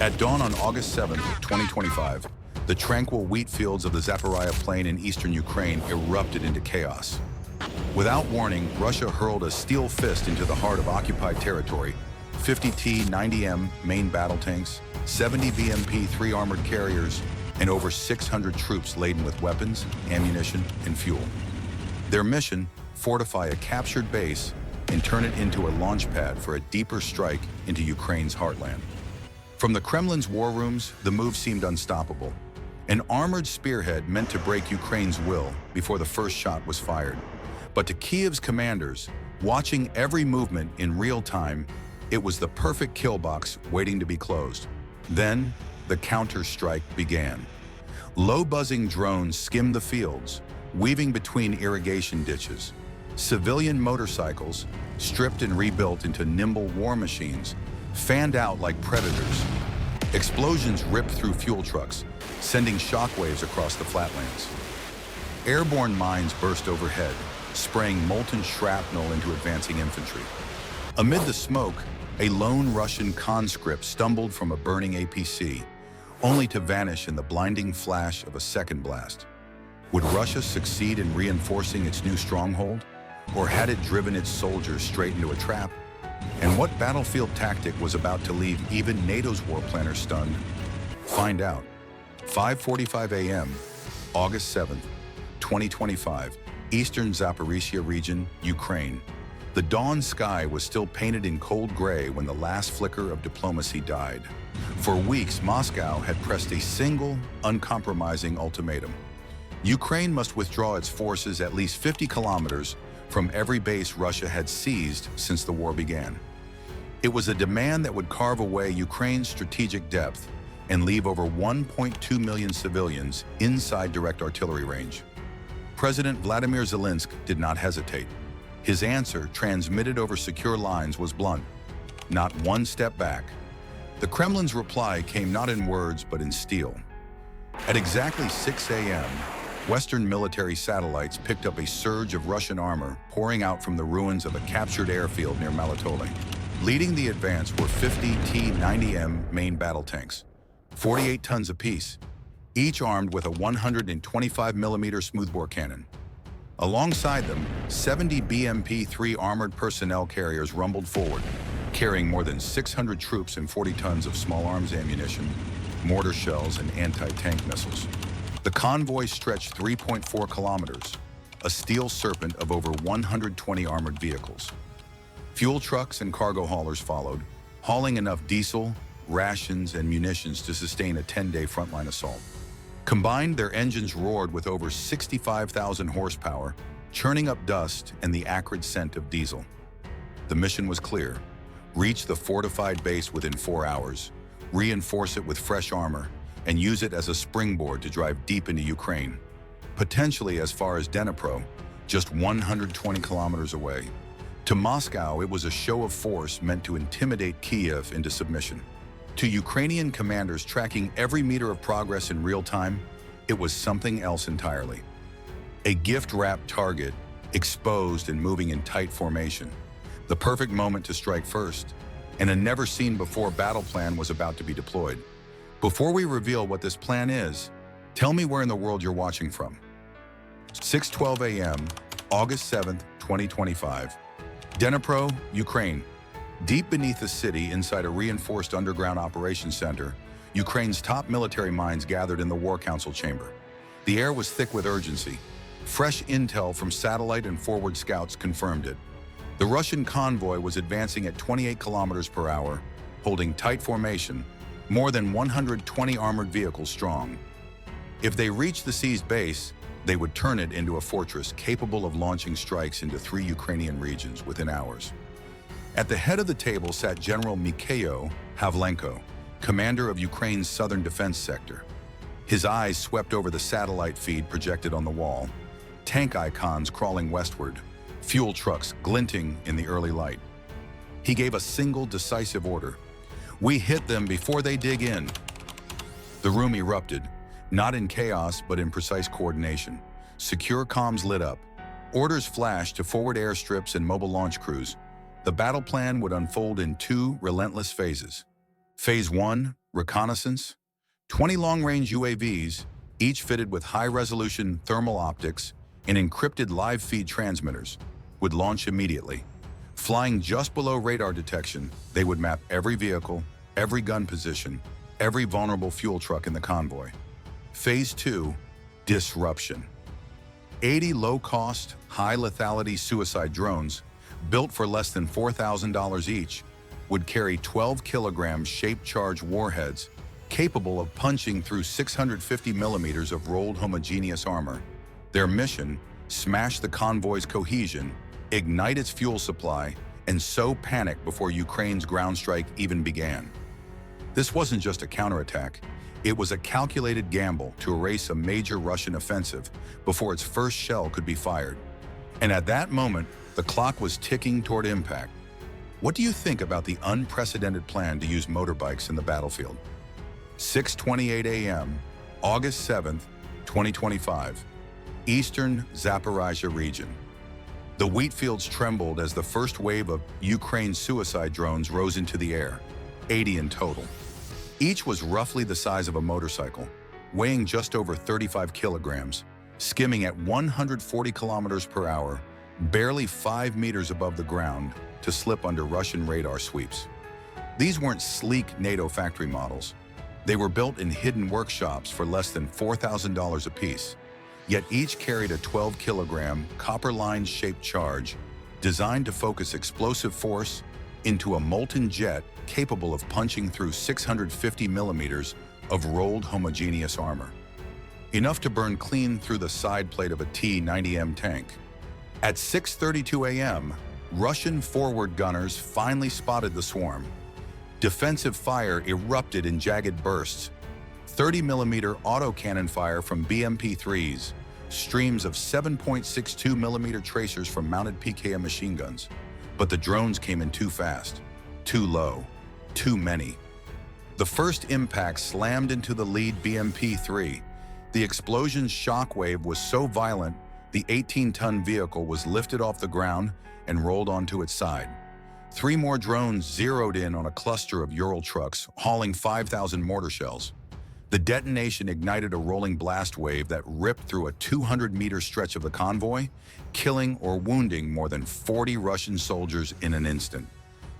At dawn on August 7, 2025, the tranquil wheat fields of the Zaporizhia Plain in eastern Ukraine erupted into chaos. Without warning, Russia hurled a steel fist into the heart of occupied territory. 50 T-90M main battle tanks, 70 BMP-3 armored carriers, and over 600 troops laden with weapons, ammunition, and fuel. Their mission, fortify a captured base and turn it into a launch pad for a deeper strike into Ukraine's heartland. From the Kremlin's war rooms, the move seemed unstoppable. An armored spearhead meant to break Ukraine's will before the first shot was fired. But to Kiev's commanders, watching every movement in real time, it was the perfect kill box waiting to be closed. Then, the counter-strike began. Low-buzzing drones skimmed the fields, weaving between irrigation ditches. Civilian motorcycles, stripped and rebuilt into nimble war machines, fanned out like predators. Explosions ripped through fuel trucks, sending shockwaves across the flatlands. Airborne mines burst overhead, spraying molten shrapnel into advancing infantry. Amid the smoke, a lone Russian conscript stumbled from a burning APC, only to vanish in the blinding flash of a second blast. Would Russia succeed in reinforcing its new stronghold? Or had it driven its soldiers straight into a trap? And what battlefield tactic was about to leave even NATO's war planners stunned? Find out. 5:45 a.m., August 7th, 2025, Eastern Zaporizhia region, Ukraine. The dawn sky was still painted in cold gray when the last flicker of diplomacy died. For weeks, Moscow had pressed a single, uncompromising ultimatum. Ukraine must withdraw its forces at least 50 kilometers from every base Russia had seized since the war began. It was a demand that would carve away Ukraine's strategic depth and leave over 1.2 million civilians inside direct artillery range. President Vladimir Zelensky did not hesitate. His answer, transmitted over secure lines, was blunt: not one step back. The Kremlin's reply came not in words but in steel. At exactly 6 a.m., Western military satellites picked up a surge of Russian armor pouring out from the ruins of a captured airfield near Melitopol. Leading the advance were 50 T-90M main battle tanks, 48 tons apiece, each armed with a 125mm smoothbore cannon. Alongside them, 70 BMP-3 armored personnel carriers rumbled forward, carrying more than 600 troops and 40 tons of small arms ammunition, mortar shells, and anti-tank missiles. The convoy stretched 3.4 kilometers, a steel serpent of over 120 armored vehicles. Fuel trucks and cargo haulers followed, hauling enough diesel, rations, and munitions to sustain a 10-day frontline assault. Combined, their engines roared with over 65,000 horsepower, churning up dust and the acrid scent of diesel. The mission was clear: reach the fortified base within 4 hours, reinforce it with fresh armor, and use it as a springboard to drive deep into Ukraine, potentially as far as Dnipro, just 120 kilometers away. To Moscow, it was a show of force meant to intimidate Kiev into submission. To Ukrainian commanders tracking every meter of progress in real time, it was something else entirely. A gift-wrapped target, exposed and moving in tight formation. The perfect moment to strike first, and a never-seen-before battle plan was about to be deployed. Before we reveal what this plan is, tell me where in the world you're watching from. 6:12 a.m., August 7th, 2025. Dnipro, Ukraine. Deep beneath the city, inside a reinforced underground operations center, Ukraine's top military minds gathered in the War Council chamber. The air was thick with urgency. Fresh intel from satellite and forward scouts confirmed it. The Russian convoy was advancing at 28 kilometers per hour, holding tight formation, more than 120 armored vehicles strong. If they reached the seized base, they would turn it into a fortress capable of launching strikes into 3 Ukrainian regions within hours. At the head of the table sat General Mikhailo Havlenko, commander of Ukraine's southern defense sector. His eyes swept over the satellite feed projected on the wall, tank icons crawling westward, fuel trucks glinting in the early light. He gave a single decisive order: "We hit them before they dig in." The room erupted, not in chaos but in precise coordination. Secure comms lit up. Orders flashed to forward airstrips and mobile launch crews. The battle plan would unfold in 2 relentless phases. Phase 1, reconnaissance, 20 long-range UAVs, each fitted with high-resolution thermal optics and encrypted live-feed transmitters, would launch immediately. Flying just below radar detection, they would map every vehicle, every gun position, every vulnerable fuel truck in the convoy. Phase 2, disruption. 80 low-cost, high-lethality suicide drones, built for less than $4,000 each, would carry 12-kilogram shape-charged warheads capable of punching through 650 millimeters of rolled homogeneous armor. Their mission, smash the convoy's cohesion, ignite its fuel supply, and sow panic before Ukraine's ground strike even began. This wasn't just a counterattack. It was a calculated gamble to erase a major Russian offensive before its first shell could be fired. And at that moment, the clock was ticking toward impact. What do you think about the unprecedented plan to use motorbikes in the battlefield? 6:28 a.m., August 7th, 2025, Eastern Zaporizhia region. The wheat fields trembled as the first wave of Ukraine's suicide drones rose into the air, 80 in total. Each was roughly the size of a motorcycle, weighing just over 35 kilograms, skimming at 140 kilometers per hour, barely 5 meters above the ground, to slip under Russian radar sweeps. These weren't sleek NATO factory models. They were built in hidden workshops for less than $4,000 apiece, yet each carried a 12-kilogram copper-lined shaped charge designed to focus explosive force into a molten jet capable of punching through 650 millimeters of rolled homogeneous armor, enough to burn clean through the side plate of a T-90M tank. At 6:32 a.m., Russian forward gunners finally spotted the swarm. Defensive fire erupted in jagged bursts. 30-millimeter autocannon fire from BMP-3s, streams of 7.62-millimeter tracers from mounted PKM machine guns. But the drones came in too fast, too low, too many. The first impact slammed into the lead BMP-3. The explosion's shockwave was so violent, the 18-ton vehicle was lifted off the ground and rolled onto its side. 3 more drones zeroed in on a cluster of Ural trucks, hauling 5,000 mortar shells. The detonation ignited a rolling blast wave that ripped through a 200-meter stretch of the convoy, killing or wounding more than 40 Russian soldiers in an instant.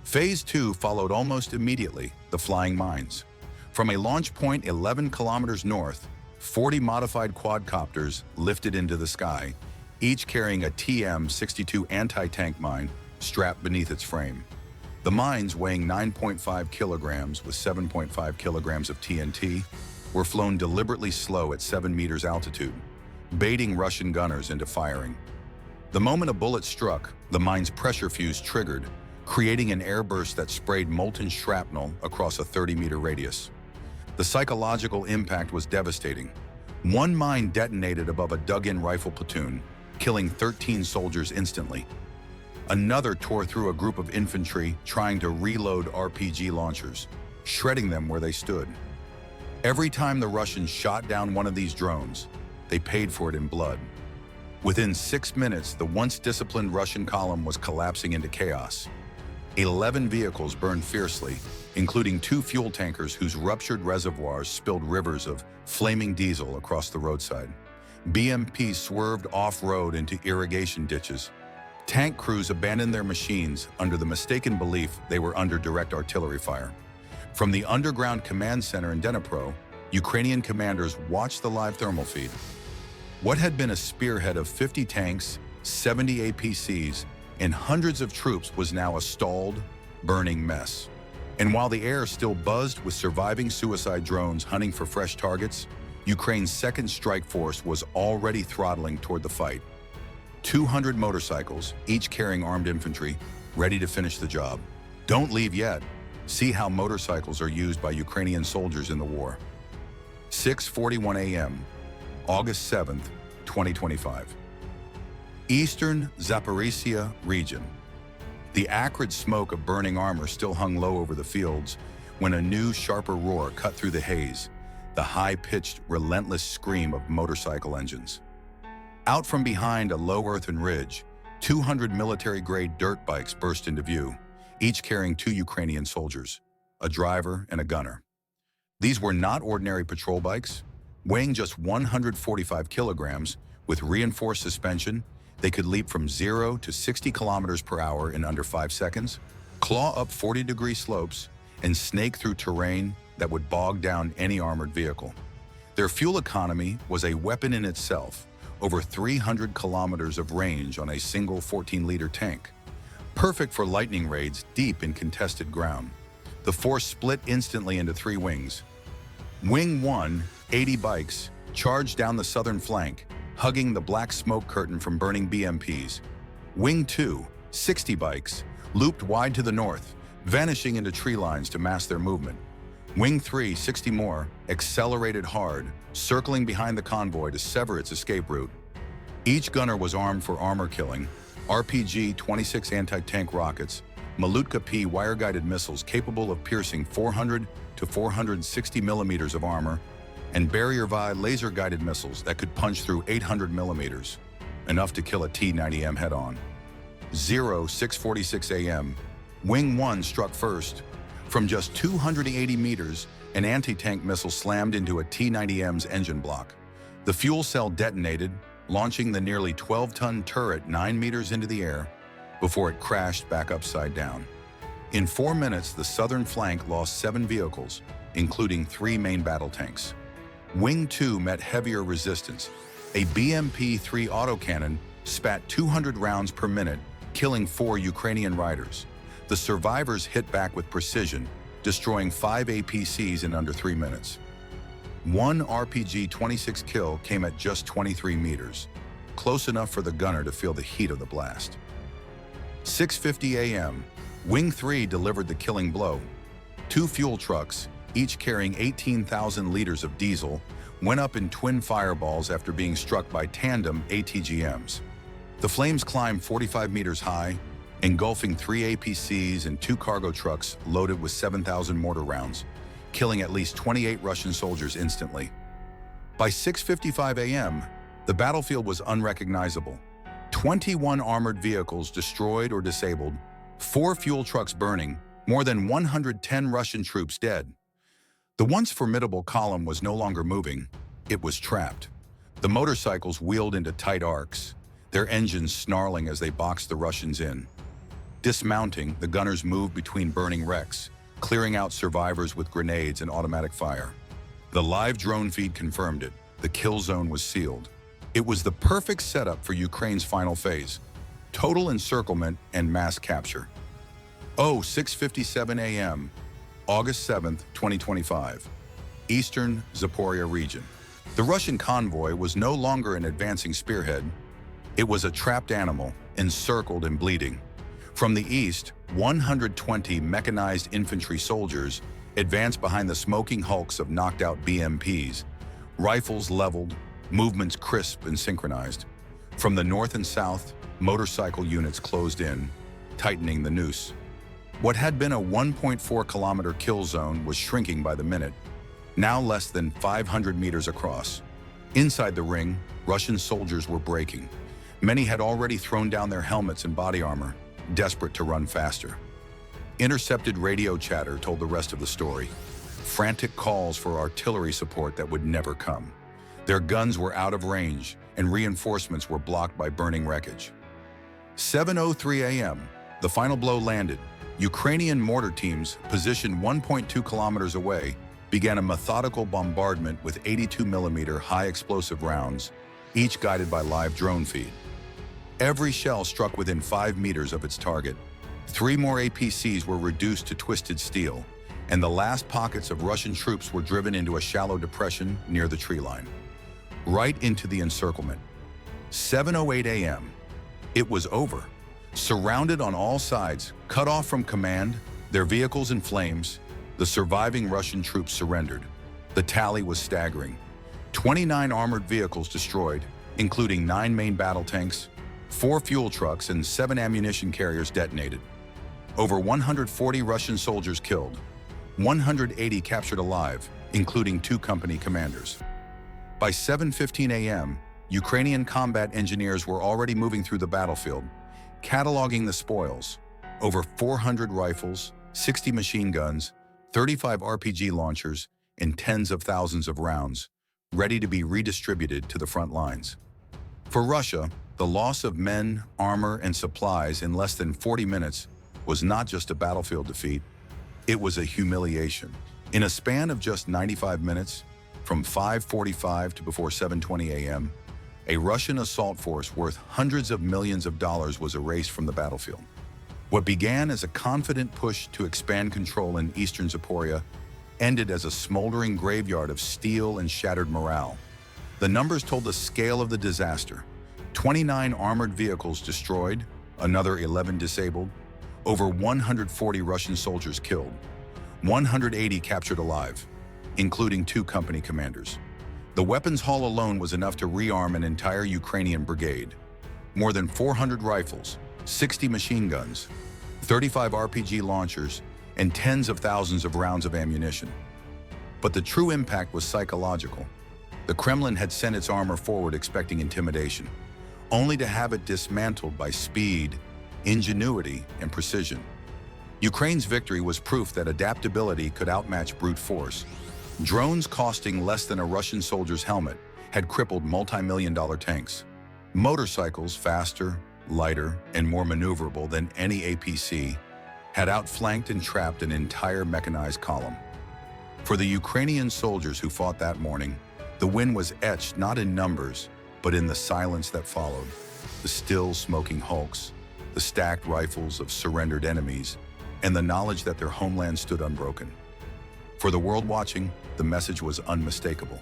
Phase 2 followed almost immediately, the flying mines. From a launch point 11 kilometers north, 40 modified quadcopters lifted into the sky, each carrying a TM-62 anti-tank mine strapped beneath its frame. The mines, weighing 9.5 kilograms with 7.5 kilograms of TNT, were flown deliberately slow at 7 meters altitude, baiting Russian gunners into firing. The moment a bullet struck, the mine's pressure fuse triggered, creating an airburst that sprayed molten shrapnel across a 30-meter radius. The psychological impact was devastating. One mine detonated above a dug-in rifle platoon, killing 13 soldiers instantly. Another tore through a group of infantry trying to reload RPG launchers, shredding them where they stood. Every time the Russians shot down one of these drones, they paid for it in blood. Within 6 minutes, the once disciplined Russian column was collapsing into chaos. 11 vehicles burned fiercely, including 2 fuel tankers whose ruptured reservoirs spilled rivers of flaming diesel across the roadside. BMP swerved off-road into irrigation ditches. Tank crews abandoned their machines under the mistaken belief they were under direct artillery fire. From the underground command center in Dnipro, Ukrainian commanders watched the live thermal feed. What had been a spearhead of 50 tanks, 70 APCs, and hundreds of troops was now a stalled, burning mess. And while the air still buzzed with surviving suicide drones hunting for fresh targets, Ukraine's second strike force was already throttling toward the fight. 200 motorcycles, each carrying armed infantry, ready to finish the job. Don't leave yet. See how motorcycles are used by Ukrainian soldiers in the war. 6:41 a.m., August 7th, 2025. Eastern Zaporizhia region. The acrid smoke of burning armor still hung low over the fields when a new, sharper roar cut through the haze, the high-pitched, relentless scream of motorcycle engines. Out from behind a low earthen ridge, 200 military-grade dirt bikes burst into view, each carrying 2 Ukrainian soldiers, a driver and a gunner. These were not ordinary patrol bikes. Weighing just 145 kilograms, with reinforced suspension, they could leap from 0 to 60 kilometers per hour in under 5 seconds, claw up 40-degree slopes, and snake through terrain that would bog down any armored vehicle. Their fuel economy was a weapon in itself, over 300 kilometers of range on a single 14-liter tank. Perfect for lightning raids deep in contested ground. The force split instantly into 3 wings. Wing 1, 80 bikes, charged down the southern flank, hugging the black smoke curtain from burning BMPs. Wing 2, 60 bikes, looped wide to the north, vanishing into tree lines to mask their movement. Wing 3, 60 more, accelerated hard, circling behind the convoy to sever its escape route. Each gunner was armed for armor killing, RPG-26 anti-tank rockets, Malutka P wire-guided missiles capable of piercing 400 to 460 millimeters of armor, and Barrier Vi laser-guided missiles that could punch through 800 millimeters, enough to kill a T-90M head-on. 6:46 a.m., Wing 1 struck first. From just 280 meters, an anti-tank missile slammed into a T-90M's engine block. The fuel cell detonated, launching the nearly 12-ton turret 9 meters into the air before it crashed back upside down. In 4 minutes, the southern flank lost 7 vehicles, including 3 main battle tanks. Wing 2 met heavier resistance. A BMP-3 autocannon spat 200 rounds per minute, killing 4 Ukrainian riders. The survivors hit back with precision, destroying 5 APCs in under 3 minutes. One RPG-26 kill came at just 23 meters, close enough for the gunner to feel the heat of the blast. 6:50 a.m., Wing 3 delivered the killing blow. 2 fuel trucks, each carrying 18,000 liters of diesel, went up in twin fireballs after being struck by tandem ATGMs. The flames climbed 45 meters high, engulfing 3 APCs and 2 cargo trucks loaded with 7,000 mortar rounds, killing at least 28 Russian soldiers instantly. By 6:55 a.m., the battlefield was unrecognizable. 21 armored vehicles destroyed or disabled, 4 fuel trucks burning, more than 110 Russian troops dead. The once formidable column was no longer moving, it was trapped. The motorcycles wheeled into tight arcs, their engines snarling as they boxed the Russians in. Dismounting, the gunners moved between burning wrecks, clearing out survivors with grenades and automatic fire. The live drone feed confirmed it. The kill zone was sealed. It was the perfect setup for Ukraine's final phase: total encirclement and mass capture. 6:57 a.m., August 7th, 2025, Eastern Zaporizhia region. The Russian convoy was no longer an advancing spearhead. It was a trapped animal, encircled and bleeding. From the east, 120 mechanized infantry soldiers advanced behind the smoking hulks of knocked-out BMPs, rifles leveled, movements crisp and synchronized. From the north and south, motorcycle units closed in, tightening the noose. What had been a 1.4-kilometer kill zone was shrinking by the minute, now less than 500 meters across. Inside the ring, Russian soldiers were breaking. Many had already thrown down their helmets and body armor, desperate to run faster. Intercepted radio chatter told the rest of the story. Frantic calls for artillery support that would never come. Their guns were out of range, and reinforcements were blocked by burning wreckage. 7:03 a.m., the final blow landed. Ukrainian mortar teams, positioned 1.2 kilometers away, began a methodical bombardment with 82mm high-explosive rounds, each guided by live drone feed. Every shell struck within 5 meters of its target. 3 more APCs were reduced to twisted steel, and the last pockets of Russian troops were driven into a shallow depression near the tree line. Right into the encirclement. 7:08 a.m. It was over. Surrounded on all sides, cut off from command, their vehicles in flames, the surviving Russian troops surrendered. The tally was staggering. 29 armored vehicles destroyed, including 9 main battle tanks, 4 fuel trucks, and 7 ammunition carriers detonated. Over 140 Russian soldiers killed, 180 captured alive, including 2 company commanders. By 7:15 a.m., Ukrainian combat engineers were already moving through the battlefield, cataloging the spoils: over 400 rifles, 60 machine guns, 35 RPG launchers, and tens of thousands of rounds, ready to be redistributed to the front lines. For Russia, the loss of men, armor, and supplies in less than 40 minutes was not just a battlefield defeat, it was a humiliation. In a span of just 95 minutes, from 5:45 to before 7:20 a.m., a Russian assault force worth hundreds of millions of dollars was erased from the battlefield. What began as a confident push to expand control in eastern Zaporia ended as a smoldering graveyard of steel and shattered morale. The numbers told the scale of the disaster. 29 armored vehicles destroyed, another 11 disabled, over 140 Russian soldiers killed, 180 captured alive, including 2 company commanders. The weapons haul alone was enough to rearm an entire Ukrainian brigade. More than 400 rifles, 60 machine guns, 35 RPG launchers, and tens of thousands of rounds of ammunition. But the true impact was psychological. The Kremlin had sent its armor forward expecting intimidation, only to have it dismantled by speed, ingenuity, and precision. Ukraine's victory was proof that adaptability could outmatch brute force. Drones costing less than a Russian soldier's helmet had crippled multi-million-dollar tanks. Motorcycles, faster, lighter, and more maneuverable than any APC, had outflanked and trapped an entire mechanized column. For the Ukrainian soldiers who fought that morning, the win was etched not in numbers, but in the silence that followed. The still smoking hulks, the stacked rifles of surrendered enemies, and the knowledge that their homeland stood unbroken. For the world watching, the message was unmistakable.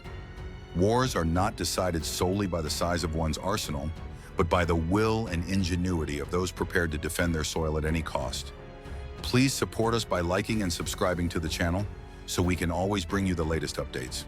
Wars are not decided solely by the size of one's arsenal, but by the will and ingenuity of those prepared to defend their soil at any cost. Please support us by liking and subscribing to the channel so we can always bring you the latest updates.